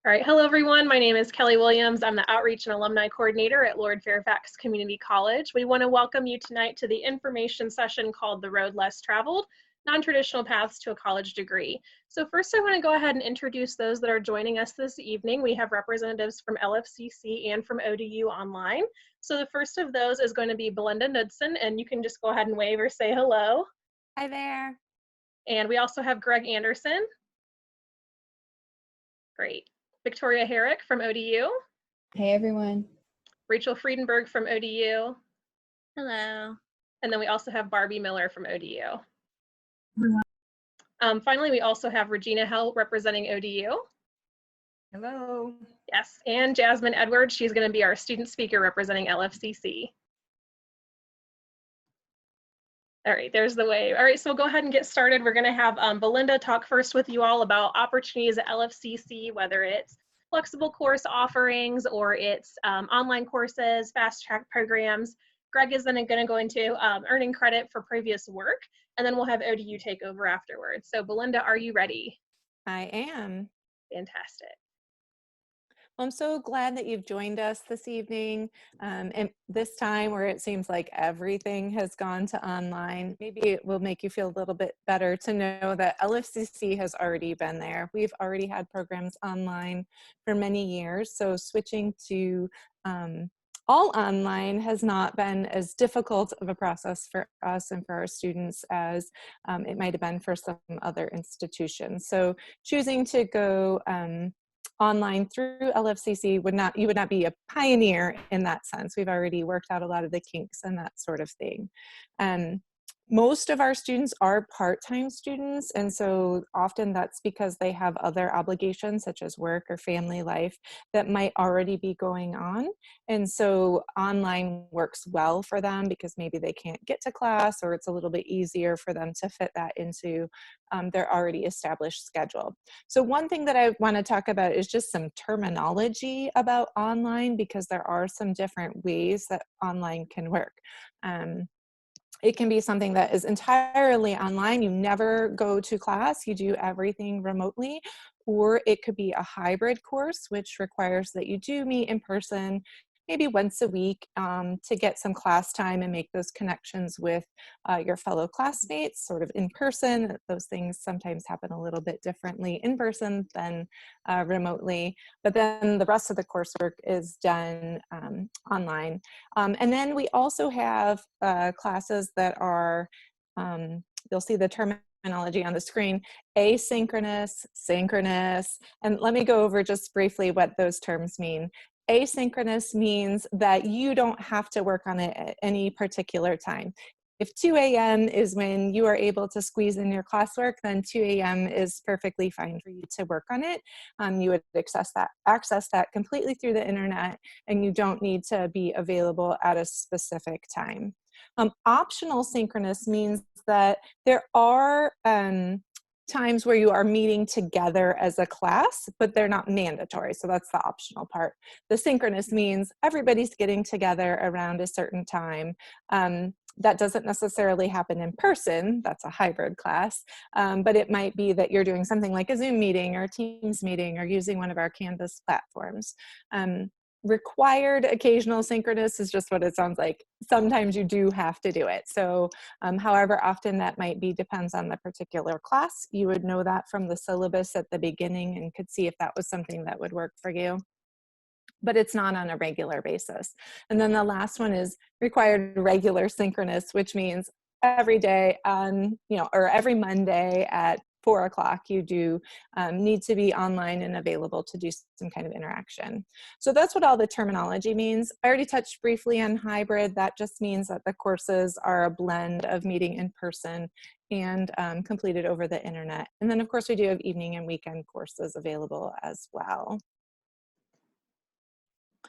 All right, hello everyone. My name is Kelly Williams. I'm the Outreach and Alumni Coordinator at Lord Fairfax Community College. We want to welcome you tonight to the information session called The Road Less Traveled, Non-Traditional Paths to a College Degree. So first I want to go ahead and introduce those that are joining us this evening. We have representatives from LFCC and from ODU Online. So the first of those is going to be Belinda Knudsen, and you can just go ahead and wave or say hello. Hi there. And we also have Greg Anderson. Great. Victoria Herrick from ODU. Hey everyone. Rachel Friedenberg from ODU. Hello. And then we also have Barbie Miller from ODU. Everyone. Finally, we also have Regina Hell representing ODU. Hello. Yes, and Jasmine Edwards. She's going to be our student speaker representing LFCC. All right, there's the wave. All right, so we'll go ahead and get started. We're going to have Belinda talk first with you all about opportunities at LFCC, whether it's flexible course offerings or it's online courses, FastTrack programs. Greg is then going to go into earning credit for previous work, and then we'll have ODU take over afterwards. So Belinda, are you ready? I am. Fantastic. Well, I'm so glad that you've joined us this evening. And this time where it seems like everything has gone to online, maybe it will make you feel a little bit better to know that LFCC has already been there. We've already had programs online for many years. So switching to all online has not been as difficult of a process for us and for our students as it might have been for some other institutions. So choosing to go online through LFCC you would not be a pioneer in that sense. We've already worked out a lot of the kinks and that sort of thing. Most of our students are part-time students, and so often that's because they have other obligations such as work or family life that might already be going on. And so online works well for them because maybe they can't get to class, or it's a little bit easier for them to fit that into their already established schedule. So one thing that I want to talk about is just some terminology about online, because there are some different ways that online can work. It can be something that is entirely online. You never go to class, you do everything remotely, or it could be a hybrid course, which requires that you do meet in person maybe once a week to get some class time and make those connections with your fellow classmates sort of in person. Those things sometimes happen a little bit differently in person than remotely, but then the rest of the coursework is done online. And then we also have classes that are, you'll see the terminology on the screen, asynchronous, synchronous, and let me go over just briefly what those terms mean. Asynchronous means that you don't have to work on it at any particular time. If 2 a.m. is when you are able to squeeze in your classwork, then 2 a.m. is perfectly fine for you to work on it. You would access that completely through the internet, and you don't need to be available at a specific time. Optional synchronous means that there are times where you are meeting together as a class, but they're not mandatory. So that's the optional part. The synchronous means everybody's getting together around a certain time. That doesn't necessarily happen in person. That's a hybrid class. But it might be that you're doing something like a Zoom meeting or a Teams meeting or using one of our Canvas platforms. Required occasional synchronous is just what it sounds like. Sometimes you do have to do it. So however often that might be depends on the particular class. You would know that from the syllabus at the beginning and could see if that was something that would work for you. But it's not on a regular basis. And then the last one is required regular synchronous, which means every day on, or every Monday at 4 o'clock, you do need to be online and available to do some kind of interaction. So that's what all the terminology means. I already touched briefly on hybrid. That just means that the courses are a blend of meeting in person and completed over the internet. And then of course we do have evening and weekend courses available as well.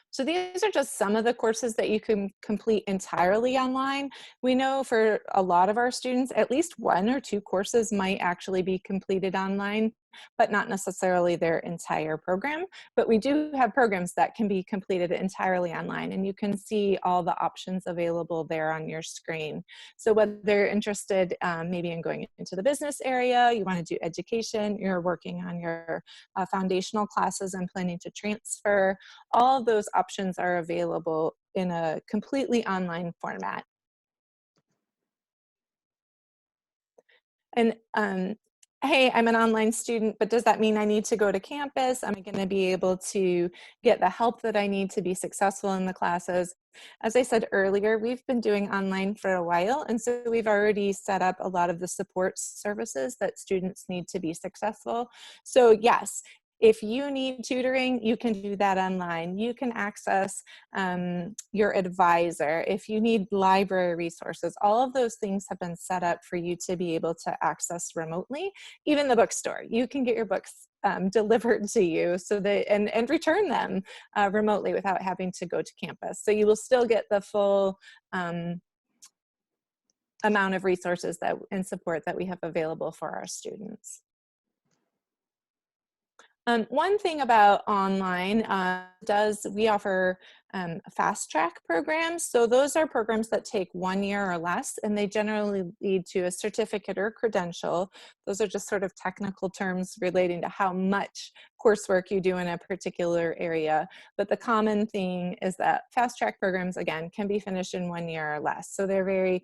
So these are just some of the courses that you can complete entirely online. We know for a lot of our students, at least 1 or 2 courses might actually be completed online. but not necessarily their entire program. But we do have programs that can be completed entirely online, and you can see all the options available there on your screen. So whether you're interested maybe in going into the business area, you want to do education, you're working on your foundational classes and planning to transfer, all of those options are available in a completely online format. And hey, I'm an online student, but does that mean I need to go to campus? Am I going to be able to get the help that I need to be successful in the classes? As I said earlier, we've been doing online for a while, and so we've already set up a lot of the support services that students need to be successful. So yes, if you need tutoring, you can do that online. You can access your advisor. If you need library resources, all of those things have been set up for you to be able to access remotely. Even the bookstore, you can get your books delivered to you so that and return them remotely without having to go to campus. So you will still get the full amount of resources and support that we have available for our students. One thing about online we offer FastTrack programs. So those are programs that take 1 year or less, and they generally lead to a certificate or credential. Those are just sort of technical terms relating to how much coursework you do in a particular area. But the common thing is that FastTrack programs, again, can be finished in 1 year or less. So they're very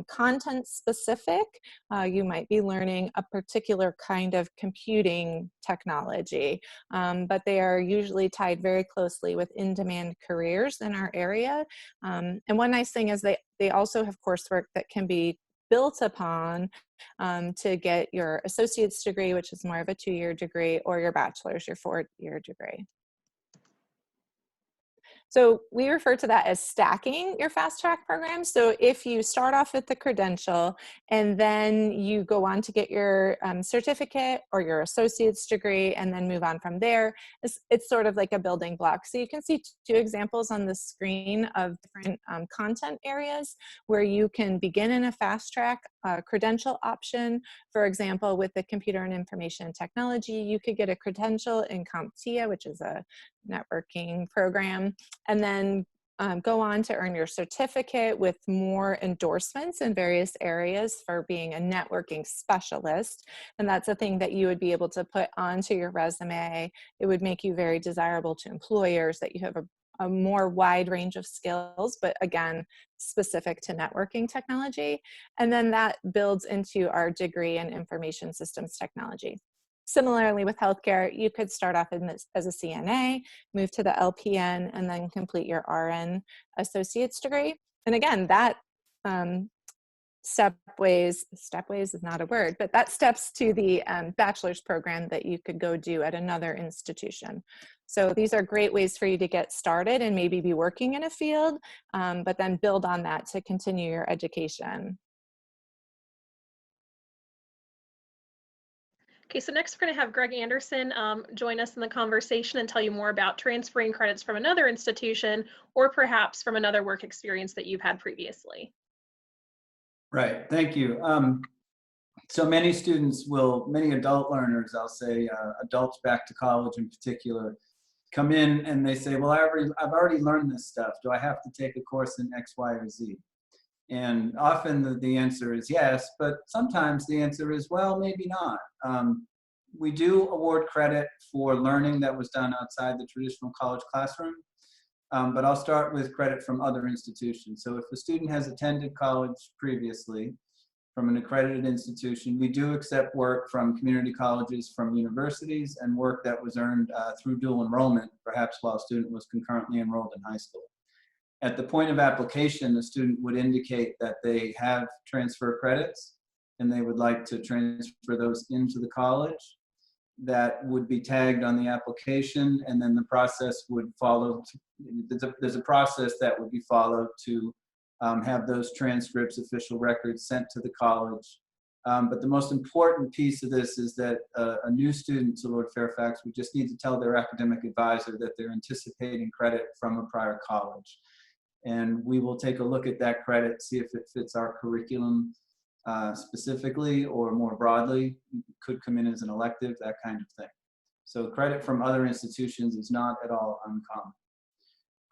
content specific. You might be learning a particular kind of computing technology, but they are usually tied very closely with in-demand careers in our area. And one nice thing is they also have coursework that can be built upon to get your associate's degree, which is more of a 2-year degree, or your bachelor's, your 4-year degree. So we refer to that as stacking your FastTrack program. So if you start off with the credential and then you go on to get your certificate or your associate's degree and then move on from there, it's sort of like a building block. So you can see 2 examples on the screen of different content areas where you can begin in a FastTrack credential option. For example, with the computer and information technology, you could get a credential in CompTIA, which is a networking program, and then go on to earn your certificate with more endorsements in various areas for being a networking specialist. And that's a thing that you would be able to put onto your resume. It would make you very desirable to employers that you have a more wide range of skills, but again, specific to networking technology. And then that builds into our degree in information systems technology. Similarly, with healthcare, you could start off as a CNA, move to the LPN, and then complete your RN associate's degree. And again, that stepways is not a word, but that steps to the bachelor's program that you could go do at another institution. So these are great ways for you to get started and maybe be working in a field, but then build on that to continue your education. Okay, so next we're going to have Greg Anderson join us in the conversation and tell you more about transferring credits from another institution or perhaps from another work experience that you've had previously. Right, thank you. So many adult learners, I'll say, adults back to college in particular, come in and they say, well, I've already learned this stuff. Do I have to take a course in X, Y, or Z? And often the answer is yes, but sometimes the answer is, well, maybe not. We do award credit for learning that was done outside the traditional college classroom, but I'll start with credit from other institutions. So if a student has attended college previously from an accredited institution, we do accept work from community colleges, from universities, and work that was earned through dual enrollment, perhaps while a student was concurrently enrolled in high school. At the point of application, the student would indicate that they have transfer credits and they would like to transfer those into the college. That would be tagged on the application, and then the process would follow. There's a process that would be followed to have those transcripts, official records sent to the college. But the most important piece of this is that a new student to Lord Fairfax would just need to tell their academic advisor that they're anticipating credit from a prior college. And we will take a look at that credit, see if it fits our curriculum, specifically or more broadly. Could come in as an elective, that kind of thing. So credit from other institutions is not at all uncommon.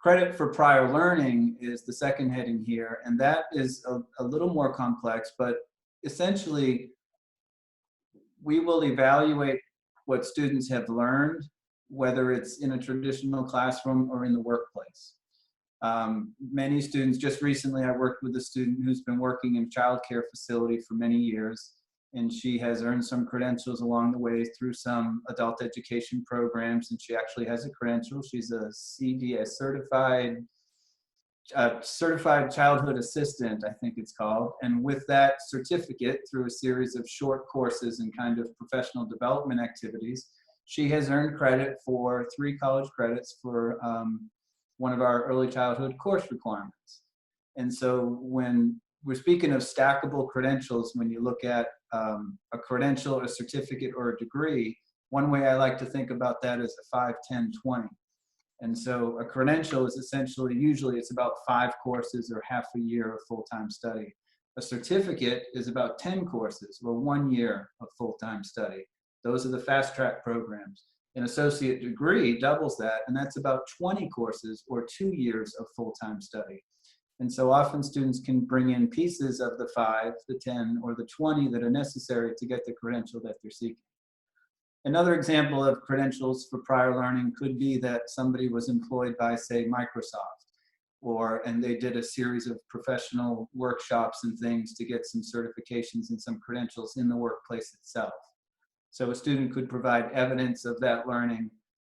Credit for prior learning is the second heading here, and that is a little more complex, but essentially we will evaluate what students have learned, whether it's in a traditional classroom or in the workplace. Many students, just recently I worked with a student who's been working in childcare facility for many years, and she has earned some credentials along the way through some adult education programs, and she actually has a credential. She's a CDA, certified childhood assistant, I think it's called. And with that certificate, through a series of short courses and kind of professional development activities, she has earned credit for 3 college credits for one of our early childhood course requirements. And so when we're speaking of stackable credentials, when you look at a credential, a certificate, or a degree, one way I like to think about that is a 5, 10, 20. And so a credential is essentially, usually it's about 5 courses or half a year of full-time study. A certificate is about 10 courses or 1 year of full-time study. Those are the FastTrack programs. An associate degree doubles that, and that's about 20 courses or 2 years of full-time study. And so often students can bring in pieces of the 5, the 10, or the 20 that are necessary to get the credential that they're seeking. Another example of credentials for prior learning could be that somebody was employed by, say, Microsoft, and they did a series of professional workshops and things to get some certifications and some credentials in the workplace itself. So a student could provide evidence of that learning,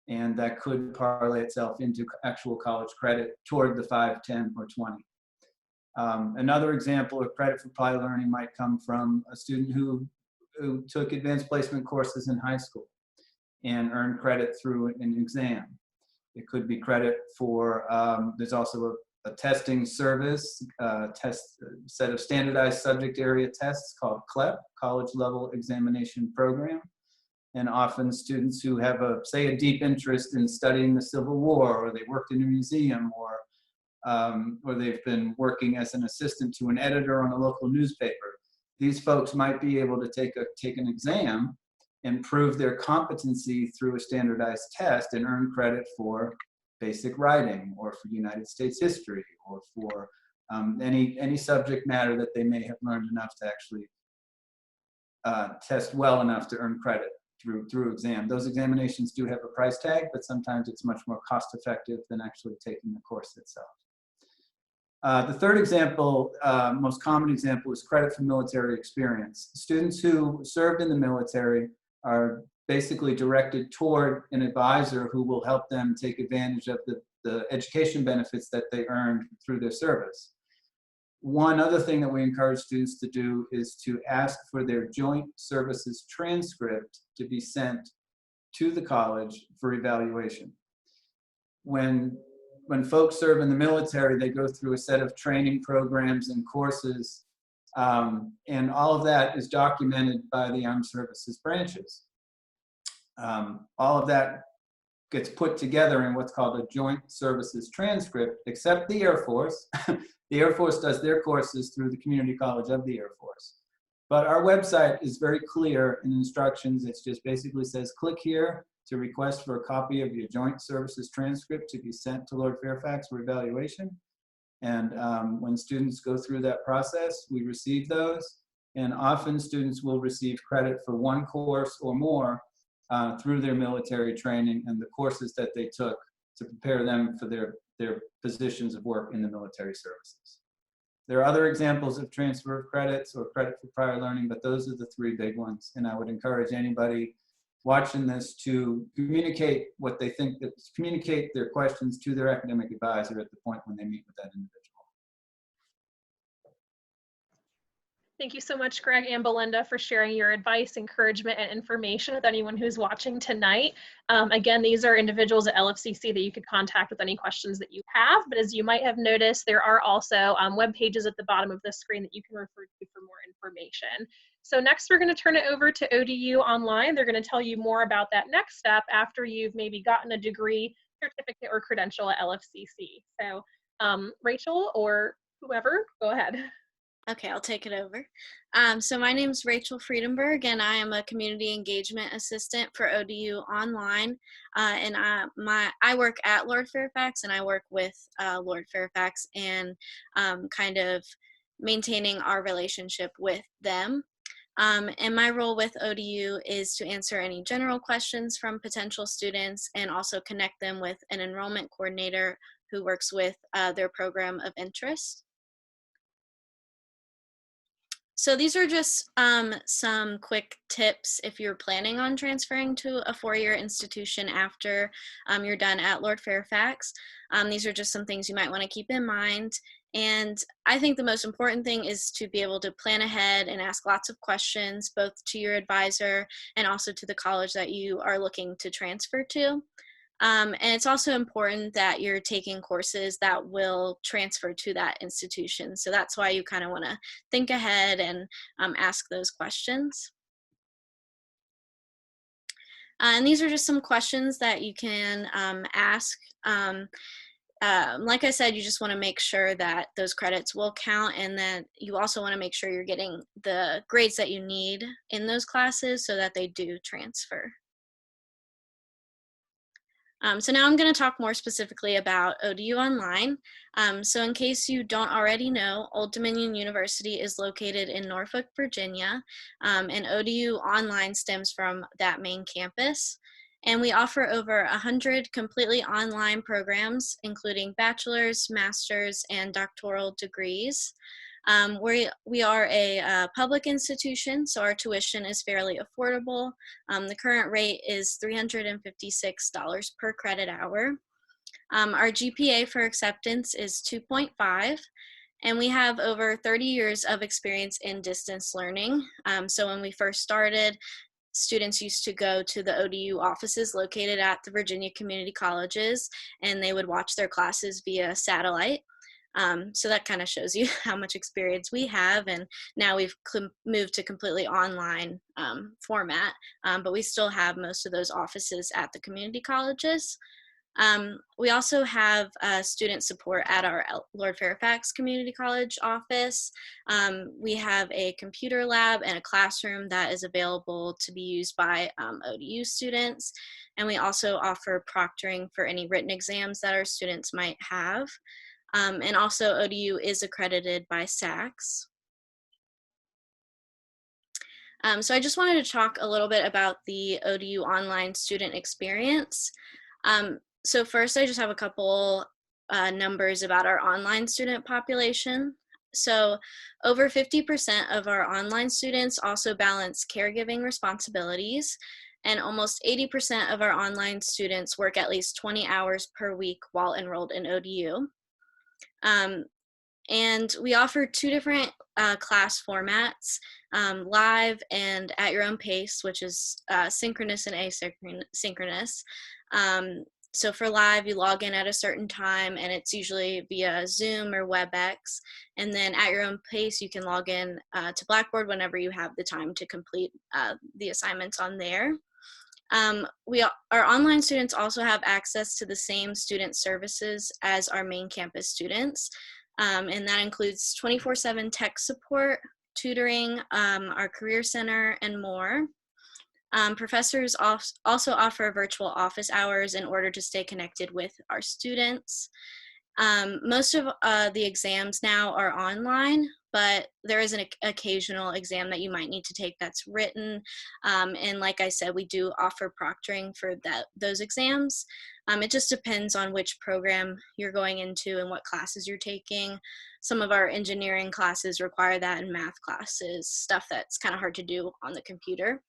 and that could parlay itself into actual college credit toward the 5, 10, or 20. Another example of credit for prior learning might come from a student who took advanced placement courses in high school and earned credit through an exam. It could be credit for, there's also a testing service, set of standardized subject area tests called CLEP, College Level Examination Program. And often students who have say a deep interest in studying the Civil War, or they worked in a museum, or they've been working as an assistant to an editor on a local newspaper. These folks might be able to take an exam and prove their competency through a standardized test and earn credit for basic writing, or for United States history, or for any subject matter that they may have learned enough to actually test well enough to earn credit through exam. Those examinations do have a price tag, but sometimes it's much more cost effective than actually taking the course itself. The third example, most common example, is credit for military experience. Students who served in the military are basically directed toward an advisor who will help them take advantage of the education benefits that they earned through their service. One other thing that we encourage students to do is to ask for their joint services transcript to be sent to the college for evaluation. When folks serve in the military, they go through a set of training programs and courses, and all of that is documented by the armed services branches. All of that gets put together in what's called a joint services transcript, except the Air Force. The Air Force does their courses through the Community College of the Air Force. But our website is very clear in instructions. It just basically says, click here to request for a copy of your joint services transcript to be sent to Lord Fairfax for evaluation. And when students go through that process, we receive those. And often students will receive credit for 1 course or more through their military training and the courses that they took to prepare them for their positions of work in the military services. There are other examples of transfer of credits or credit for prior learning, but those are the 3 big ones. And I would encourage anybody watching this to communicate what they think, communicate their questions to their academic advisor at the point when they meet with that individual. Thank you so much, Greg and Belinda, for sharing your advice, encouragement, and information with anyone who's watching tonight. Again, these are individuals at LFCC that you could contact with any questions that you have, but as you might have noticed, there are also web pages at the bottom of the screen that you can refer to for more information. So next, we're going to turn it over to ODU Online. They're going to tell you more about that next step after you've maybe gotten a degree, certificate, or credential at LFCC. So Rachel or whoever, go ahead. Okay, I'll take it over. So my name is Rachel Friedenberg, and I am a Community Engagement Assistant for ODU Online. And I work at Lord Fairfax, and I work with Lord Fairfax and kind of maintaining our relationship with them. And my role with ODU is to answer any general questions from potential students and also connect them with an enrollment coordinator who works with their program of interest. So these are just some quick tips if you're planning on transferring to a four-year institution after you're done at Lord Fairfax. These are just some things you might want to keep in mind. And I think the most important thing is to be able to plan ahead and ask lots of questions, both to your advisor and also to the college that you are looking to transfer to. And it's also important that you're taking courses that will transfer to that institution. So that's why you kind of want to think ahead and ask those questions. And these are just some questions that you can ask. Like I said, you just want to make sure that those credits will count, and that you also want to make sure you're getting the grades that you need in those classes so that they do transfer. So now I'm going to talk more specifically about ODU Online. So in case you don't already know, Old Dominion University is located in Norfolk, Virginia, and ODU Online stems from that main campus. And we offer over 100 completely online programs, including bachelor's, master's, and doctoral degrees. We are a public institution, so our tuition is fairly affordable. The current rate is $356 per credit hour. Our GPA for acceptance is 2.5, and we have over 30 years of experience in distance learning. So when we first started, students used to go to the ODU offices located at the Virginia community colleges, and they would watch their classes via satellite. So that kind of shows you how much experience we have, and now we've moved to completely online format, but we still have most of those offices at the community colleges. We also have student support at our Lord Fairfax Community College office. We have a computer lab and a classroom that is available to be used by ODU students, and we also offer proctoring for any written exams that our students might have. And also ODU is accredited by SACS. So I just wanted to talk a little bit about the ODU Online student experience. So first, I just have a couple numbers about our online student population. So over 50% of our online students also balance caregiving responsibilities, and almost 80% of our online students work at least 20 hours per week while enrolled in ODU. And we offer two different class formats, live and at your own pace, which is synchronous and asynchronous. So for live, you log in at a certain time, and it's usually via Zoom or WebEx. And then at your own pace, you can log in to Blackboard whenever you have the time to complete the assignments on there. Our online students also have access to the same student services as our main campus students, and that includes 24/7 tech support, tutoring, our career center, and more. Professors also offer virtual office hours in order to stay connected with our students. Most of the exams now are online, but there is an occasional exam that you might need to take that's written. And like I said, we do offer proctoring for those exams. It just depends on which program you're going into and what classes you're taking. Some of our engineering classes require that, and math classes, stuff that's kind of hard to do on the computer.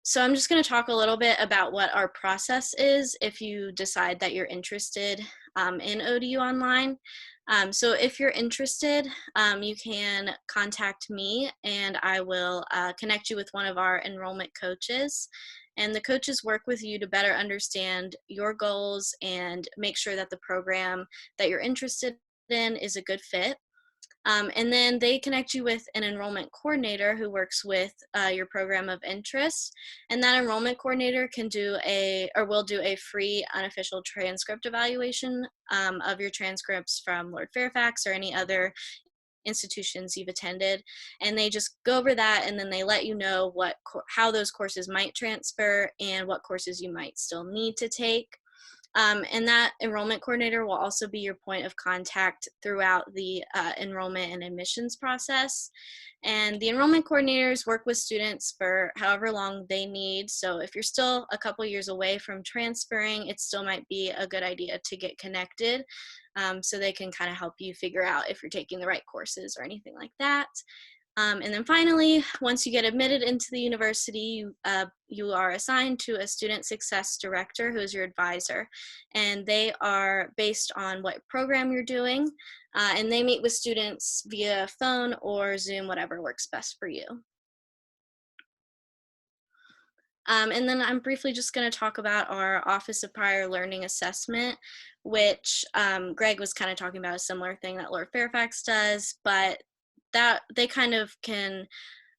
So I'm just going to talk a little bit about what our process is if you decide that you're interested in ODU Online. So if you're interested, you can contact me, and I will connect you with one of our enrollment coaches. And the coaches work with you to better understand your goals and make sure that the program that you're interested in is a good fit. And then they connect you with an enrollment coordinator who works with your program of interest. And that enrollment coordinator will do a free unofficial transcript evaluation of your transcripts from Lord Fairfax or any other institutions you've attended, and they just go over that, and then they let you know how those courses might transfer and what courses you might still need to take. And that enrollment coordinator will also be your point of contact throughout the enrollment and admissions process. And the enrollment coordinators work with students for however long they need. So if you're still a couple years away from transferring, it still might be a good idea to get connected, so they can kind of help you figure out if you're taking the right courses or anything like that. And then finally, once you get admitted into the university, you are assigned to a student success director who is your advisor. And they are based on what program you're doing. And they meet with students via phone or Zoom, whatever works best for you. And then I'm briefly just going to talk about our Office of Prior Learning Assessment, which Greg was kind of talking about a similar thing that Lord Fairfax does, but that they kind of can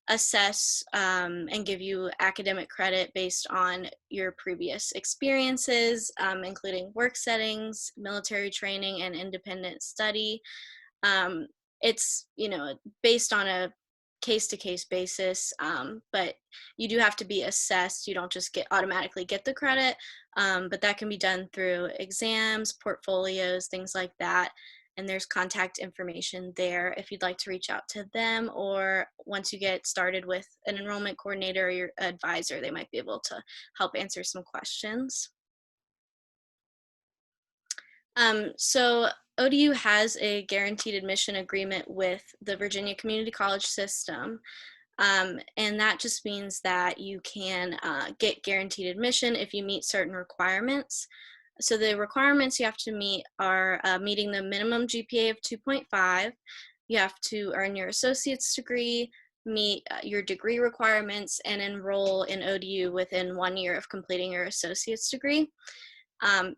assess and give you academic credit based on your previous experiences, including work settings, military training, and independent study. It's, based on a case-to-case basis, but you do have to be assessed. You don't just automatically get the credit, but that can be done through exams, portfolios, things like that. And there's contact information there if you'd like to reach out to them, or once you get started with an enrollment coordinator or your advisor, they might be able to help answer some questions. So ODU has a guaranteed admission agreement with the Virginia Community College System. And that just means that you can get guaranteed admission if you meet certain requirements. So the requirements you have to meet are meeting the minimum GPA of 2.5. You have to earn your associate's degree, meet your degree requirements, and enroll in ODU within 1 year of completing your associate's degree.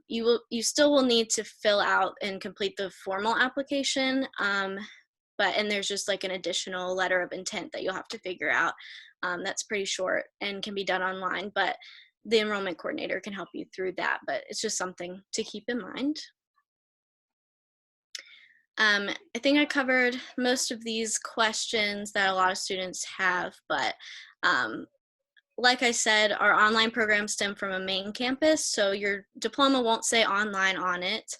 You still will need to fill out and complete the formal application, and there's just like an additional letter of intent that you'll have to figure out. That's pretty short and can be done online, but the enrollment coordinator can help you through that, but it's just something to keep in mind. I think I covered most of these questions that a lot of students have, but like I said, our online programs stem from a main campus, so your diploma won't say online on it.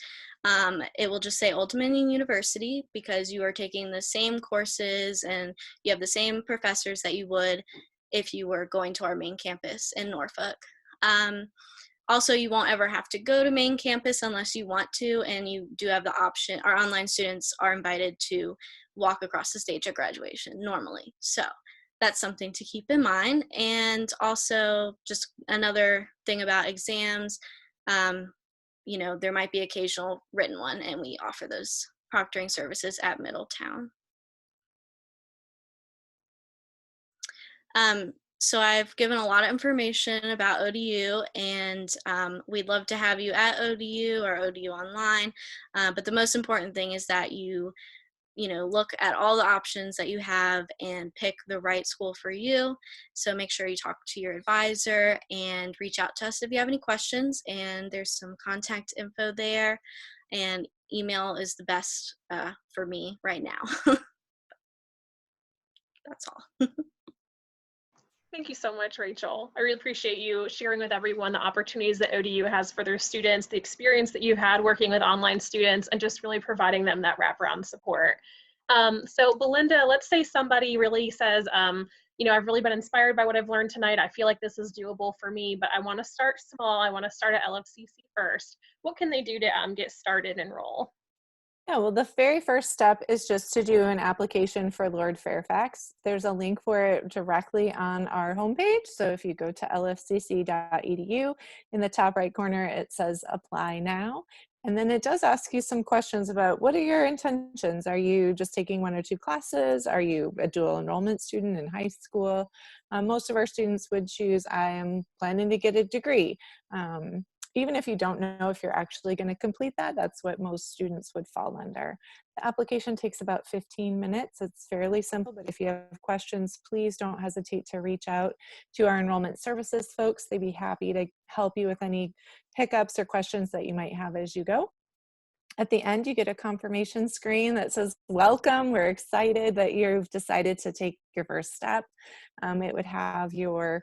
It will just say Old Dominion University, because you are taking the same courses and you have the same professors that you would if you were going to our main campus in Norfolk. Also, you won't ever have to go to main campus unless you want to, and you do have the option. Our online students are invited to walk across the stage at graduation normally. So that's something to keep in mind. And also, just another thing about exams, there might be occasional written one, and we offer those proctoring services at Middletown. So I've given a lot of information about ODU, and we'd love to have you at ODU or ODU Online. But the most important thing is that you look at all the options that you have and pick the right school for you. So make sure you talk to your advisor and reach out to us if you have any questions. And there's some contact info there, and email is the best for me right now. That's all. Thank you so much, Rachel. I really appreciate you sharing with everyone the opportunities that ODU has for their students, the experience that you had working with online students, and just really providing them that wraparound support. So Belinda, let's say somebody really says, I've really been inspired by what I've learned tonight. I feel like this is doable for me, but I want to start small. I want to start at LFCC first. What can they do to get started and enroll? Yeah, well, the very first step is just to do an application for Lord Fairfax. There's a link for it directly on our homepage. So if you go to lfcc.edu, in the top right corner, it says apply now. And then it does ask you some questions about what are your intentions? Are you just taking 1 or 2 classes? Are you a dual enrollment student in high school? Most of our students would choose, I am planning to get a degree. Even if you don't know if you're actually going to complete that, that's what most students would fall under. The application takes about 15 minutes. It's fairly simple, but if you have questions, please don't hesitate to reach out to our enrollment services folks. They'd be happy to help you with any hiccups or questions that you might have as you go. At the end, you get a confirmation screen that says, welcome, we're excited that you've decided to take your first step. It would have your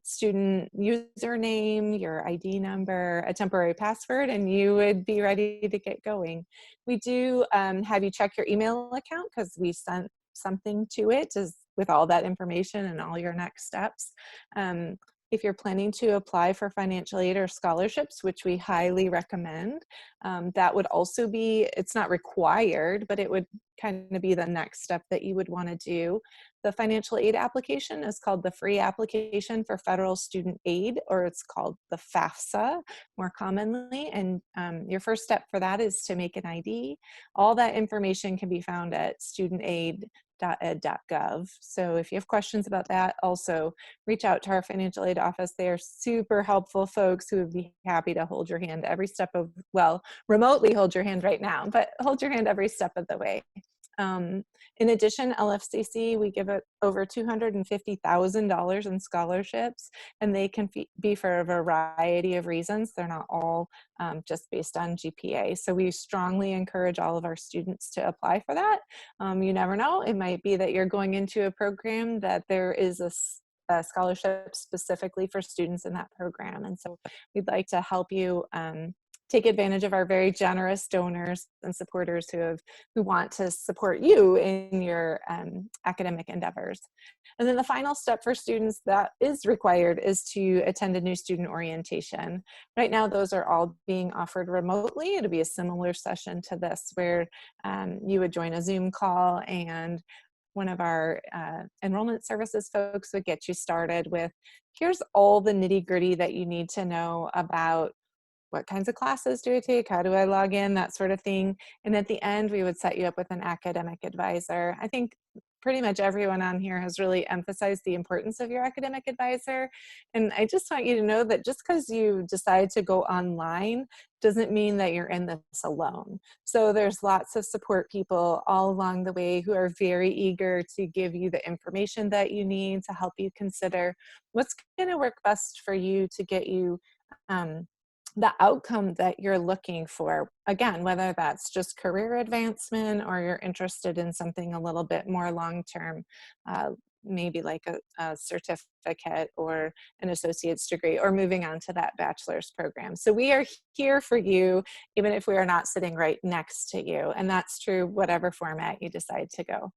student username, your ID number, a temporary password, and you would be ready to get going. We do have you check your email account because we sent something to it with all that information and all your next steps. If you're planning to apply for financial aid or scholarships, which we highly recommend, that would also be, it's not required, but it would kind of be the next step that you would want to do. The financial aid application is called the Free Application for Federal Student Aid, or it's called the FAFSA more commonly. And your first step for that is to make an ID. All that information can be found at studentaid.ed.gov. So if you have questions about that, also reach out to our financial aid office. They are super helpful folks who would be happy to hold your hand every step of, well, remotely hold your hand right now, but hold your hand every step of the way. In addition, LFCC, we give it over $250,000 in scholarships, and they can be for a variety of reasons. They're not all just based on GPA. So we strongly encourage all of our students to apply for that. You never know, it might be that you're going into a program that there is a scholarship specifically for students in that program. And so we'd like to help you take advantage of our very generous donors and supporters who want to support you in your academic endeavors. And then the final step for students that is required is to attend a new student orientation. Right now, those are all being offered remotely. It'll be a similar session to this where you would join a Zoom call, and one of our enrollment services folks would get you started with, here's all the nitty-gritty that you need to know about what kinds of classes do I take, how do I log in, that sort of thing. And at the end, we would set you up with an academic advisor. I think pretty much everyone on here has really emphasized the importance of your academic advisor. And I just want you to know that just because you decide to go online doesn't mean that you're in this alone. So there's lots of support people all along the way who are very eager to give you the information that you need to help you consider what's going to work best for you to get you the outcome that you're looking for. Again, whether that's just career advancement or you're interested in something a little bit more long-term, maybe like a certificate or an associate's degree, or moving on to that bachelor's program. So we are here for you, even if we are not sitting right next to you. And that's true whatever format you decide to go.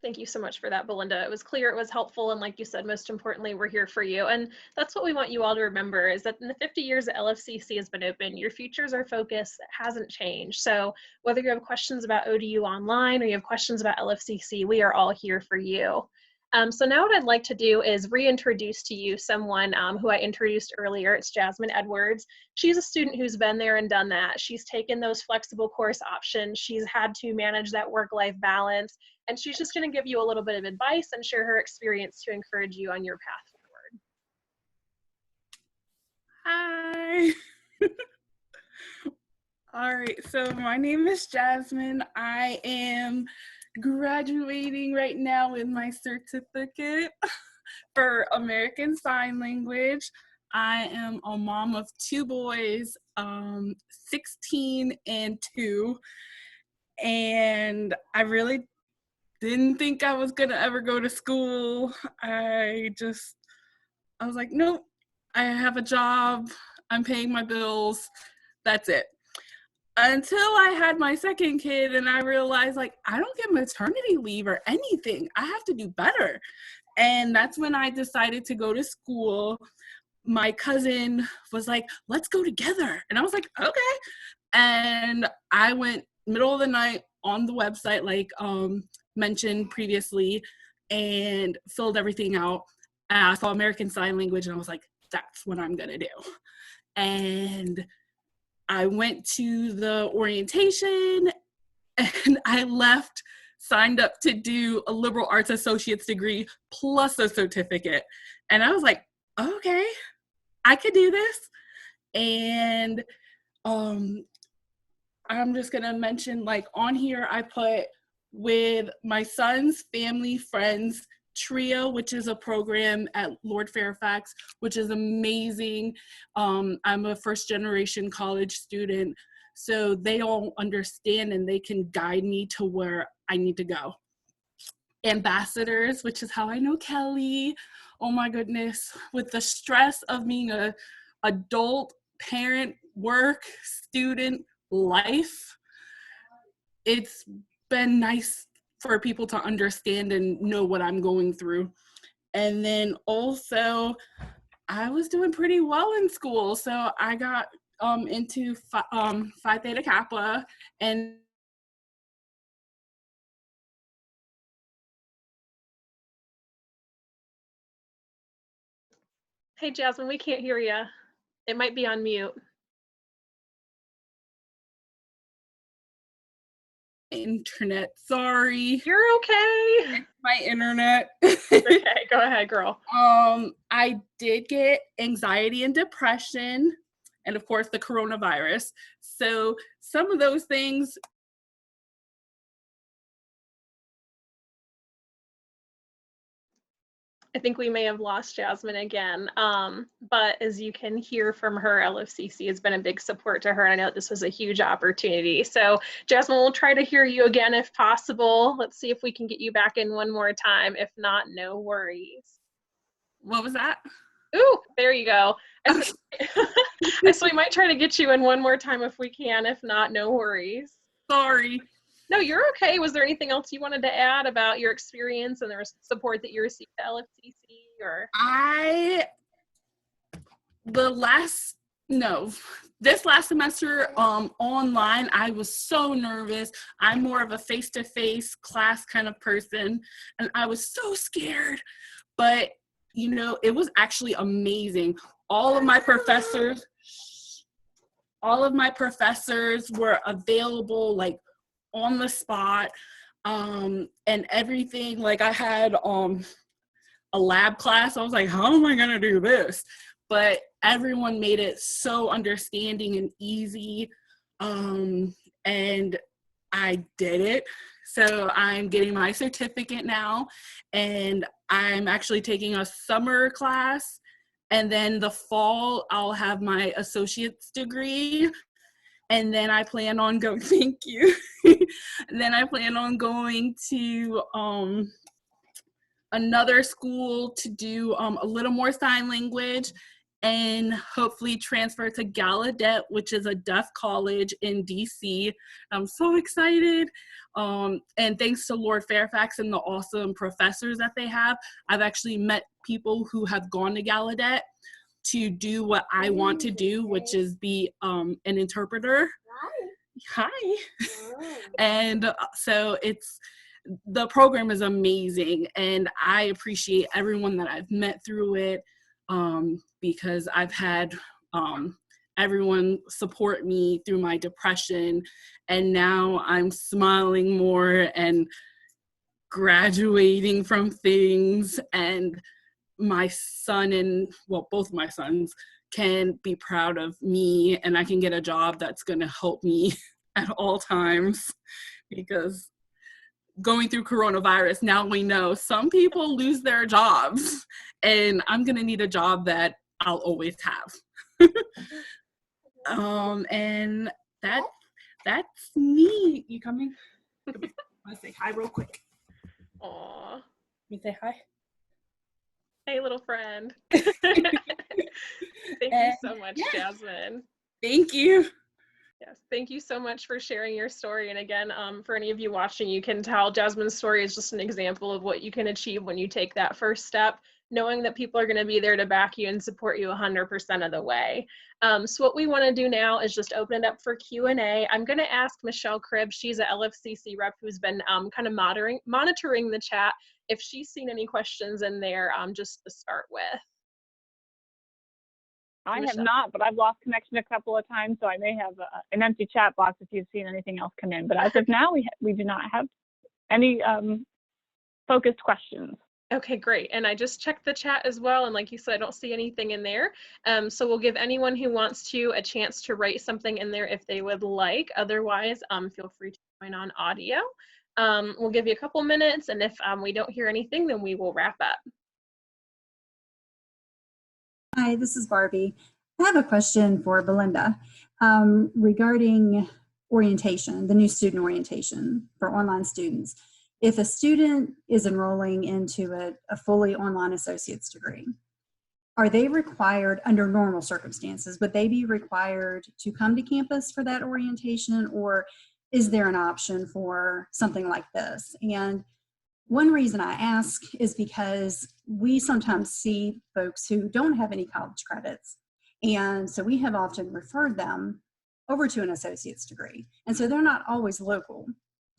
Thank you so much for that, Belinda. It was clear, it was helpful, and like you said, most importantly, we're here for you. And that's what we want you all to remember, is that in the 50 years that LFCC has been open, your futures are focused, hasn't changed. So whether you have questions about ODU Online or you have questions about LFCC, we are all here for you. So now what I'd like to do is reintroduce to you someone who I introduced earlier. It's Jasmine Edwards. She's a student who's been there and done that. She's taken those flexible course options. She's had to manage that work-life balance. And she's just going to give you a little bit of advice and share her experience to encourage you on your path forward. Hi. All right, so my name is Jasmine. I am graduating right now with my certificate for American Sign Language. I am a mom of 2 boys, 16 and 2, and I really didn't think I was gonna ever go to school. I was like, nope, I have a job, I'm paying my bills, that's it. Until I had my second kid and I realized, like, I don't get maternity leave or anything. I have to do better. And that's when I decided to go to school. My cousin was like, let's go together. And I was like, okay. And I went middle of the night on the website, like mentioned previously, and filled everything out. And I saw American Sign Language and I was like, that's what I'm gonna do. And I went to the orientation and I left, signed up to do a liberal arts associate's degree plus a certificate. And I was like, okay, I could do this. And I'm just gonna mention, like, on here I put with my son's family, friends, TRIO, which is a program at Lord Fairfax, which is amazing. I'm a first-generation college student, so they all understand and they can guide me to where I need to go. Ambassadors, which is how I know Kelly. Oh my goodness, with the stress of being a adult, parent, work, student, life, it's been nice for people to understand and know what I'm going through. And then also, I was doing pretty well in school, so I got into Phi Theta Kappa, and Hey, Jasmine, we can't hear you. It might be on mute. internet, sorry. You're okay. My internet. Okay, go ahead, girl. I did get anxiety and depression, and of course the coronavirus. So some of those things. I think we may have lost Jasmine again, but as you can hear from her, LFCC has been a big support to her, and I know that this was a huge opportunity. So Jasmine, we'll try to hear you again if possible. Let's see if we can get you back in one more time. If not, no worries. What was that? Ooh, there you go. So we might try to get you in one more time if we can. If not, no worries. Sorry. No, you're okay. Was there anything else you wanted to add about your experience and the support that you received at LFCC? Or this last semester online, I was so nervous. I'm more of a face-to-face class kind of person, and I was so scared. But you know, it was actually amazing. All of my professors were available, like on the spot, and everything. Like I had a lab class. I was like, how am I gonna do this? But everyone made it so understanding and easy, and I did it. So I'm getting my certificate now, and I'm actually taking a summer class, and then the fall I'll have my associate's degree. And then I plan on going, thank you. And then I plan on going to another school to do a little more sign language, and hopefully transfer to Gallaudet, which is a deaf college in DC. I'm so excited. And thanks to Lord Fairfax and the awesome professors that they have, I've actually met people who have gone to Gallaudet to do what I want to do, which is be an interpreter. Hi. And so the program is amazing, and I appreciate everyone that I've met through it, because I've had everyone support me through my depression, and now I'm smiling more and graduating from things, and my son and, well, both my sons can be proud of me, and I can get a job that's going to help me at all times, because going through coronavirus, now we know some people lose their jobs, and I'm going to need a job that I'll always have. And that's me. You coming? I want to say hi real quick. Aw. You say hi? Hey, little friend. Thank you so much, Jasmine. Thank you. Yes, thank you so much for sharing your story. And again, for any of you watching, you can tell Jasmine's story is just an example of what you can achieve when you take that first step, knowing that people are going to be there to back you and support you 100% of the way. So what we want to do now is just open it up for Q&A. I'm going to ask Michelle Cribb, she's a LFCC rep who's been kind of monitoring the chat, if she's seen any questions in there, just to start with. I Michelle. have not, but I've lost connection a couple of times, so I may have an empty chat box if you've seen anything else come in. But as of now, we do not have any focused questions. Okay, great. And I just checked the chat as well. And like you said, I don't see anything in there. So we'll give anyone who wants to a chance to write something in there if they would like. Otherwise, feel free to join on audio. We'll give you a couple minutes, and if we don't hear anything, then we will wrap up. Hi, this is Barbie. I have a question for Belinda regarding orientation, the new student orientation for online students. If a student is enrolling into a fully online associate's degree, are they required, under normal circumstances, would they be required to come to campus for that orientation, or is there an option for something like this? And one reason I ask is because we sometimes see folks who don't have any college credits, and so we have often referred them over to an associate's degree. And so they're not always local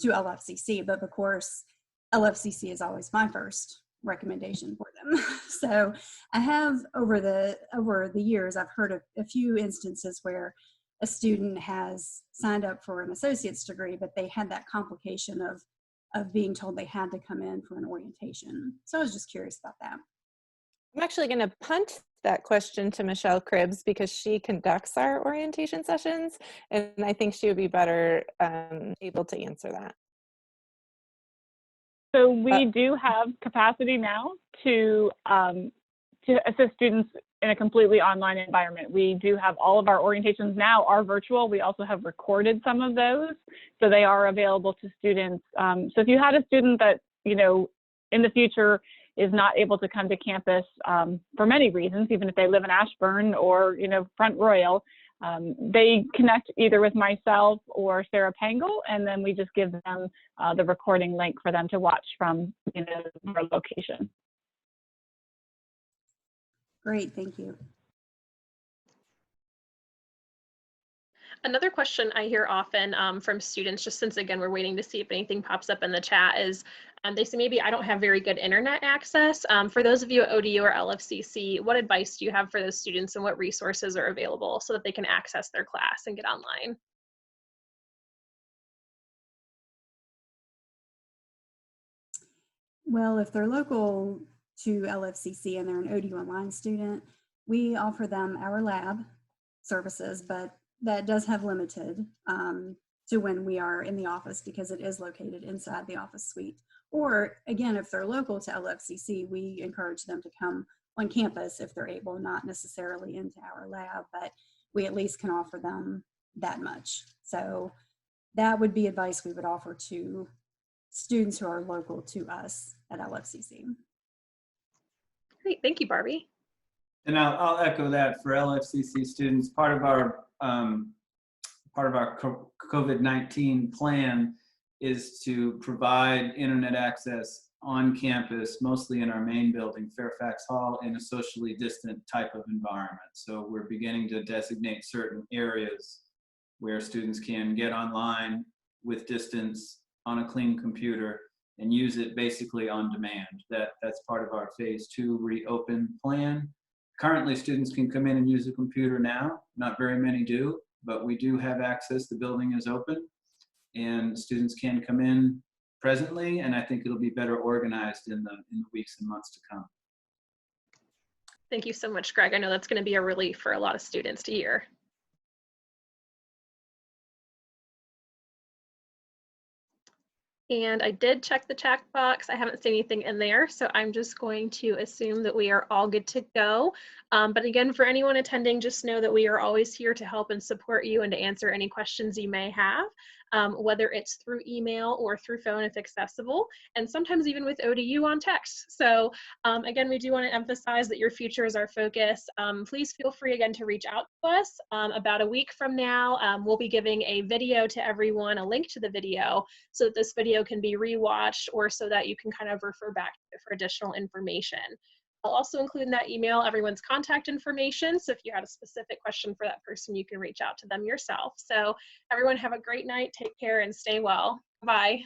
to LFCC, but of course, LFCC is always my first recommendation for them. So I have over the years, I've heard of a few instances where a student has signed up for an associate's degree, but they had that complication of being told they had to come in for an orientation. So I was just curious about that. I'm actually going to punt that question to Michelle Cribbs because she conducts our orientation sessions, and I think she would be better able to answer that. So we do have capacity now to assist students in a completely online environment. We do have all of our orientations now are virtual. We also have recorded some of those, so they are available to students. So if you had a student that, you know, in the future is not able to come to campus for many reasons, even if they live in Ashburn or, you know, Front Royal, they connect either with myself or Sarah Pangel, and then we just give them the recording link for them to watch from, you know, our location. Great, thank you. Another question I hear often from students, just since again, we're waiting to see if anything pops up in the chat, is they say, maybe I don't have very good internet access. For those of you at ODU or LFCC, what advice do you have for those students, and what resources are available so that they can access their class and get online? Well, if they're local to LFCC and they're an ODU Online student, we offer them our lab services, but that does have limited to when we are in the office because it is located inside the office suite. Or again, if they're local to LFCC, we encourage them to come on campus if they're able, not necessarily into our lab, but we at least can offer them that much. So that would be advice we would offer to students who are local to us at LFCC. Great, thank you, Barbie. And I'll echo that for LFCC students. Part of our COVID-19 plan is to provide internet access on campus, mostly in our main building, Fairfax Hall, in a socially distant type of environment. So we're beginning to designate certain areas where students can get online with distance on a clean computer and use it basically on demand. That's part of our phase 2 reopen plan. Currently, students can come in and use a computer now. Not very many do, but we do have access. The building is open and students can come in presently, and I think it'll be better organized in the weeks and months to come. Thank you so much, Greg. I know that's going to be a relief for a lot of students to hear. And I did check the chat box. I haven't seen anything in there, so I'm just going to assume that we are all good to go. But again, for anyone attending, just know that we are always here to help and support you and to answer any questions you may have, whether it's through email or through phone if accessible, and sometimes even with ODU on text. So again, we do want to emphasize that your future is our focus. Please feel free again to reach out to us. About a week from now, we'll be giving a video to everyone, a link to the video, so that this video can be rewatched or so that you can kind of refer back to it for additional information. I'll also include in that email everyone's contact information, so if you had a specific question for that person, you can reach out to them yourself. So everyone have a great night, take care, and stay well. Bye.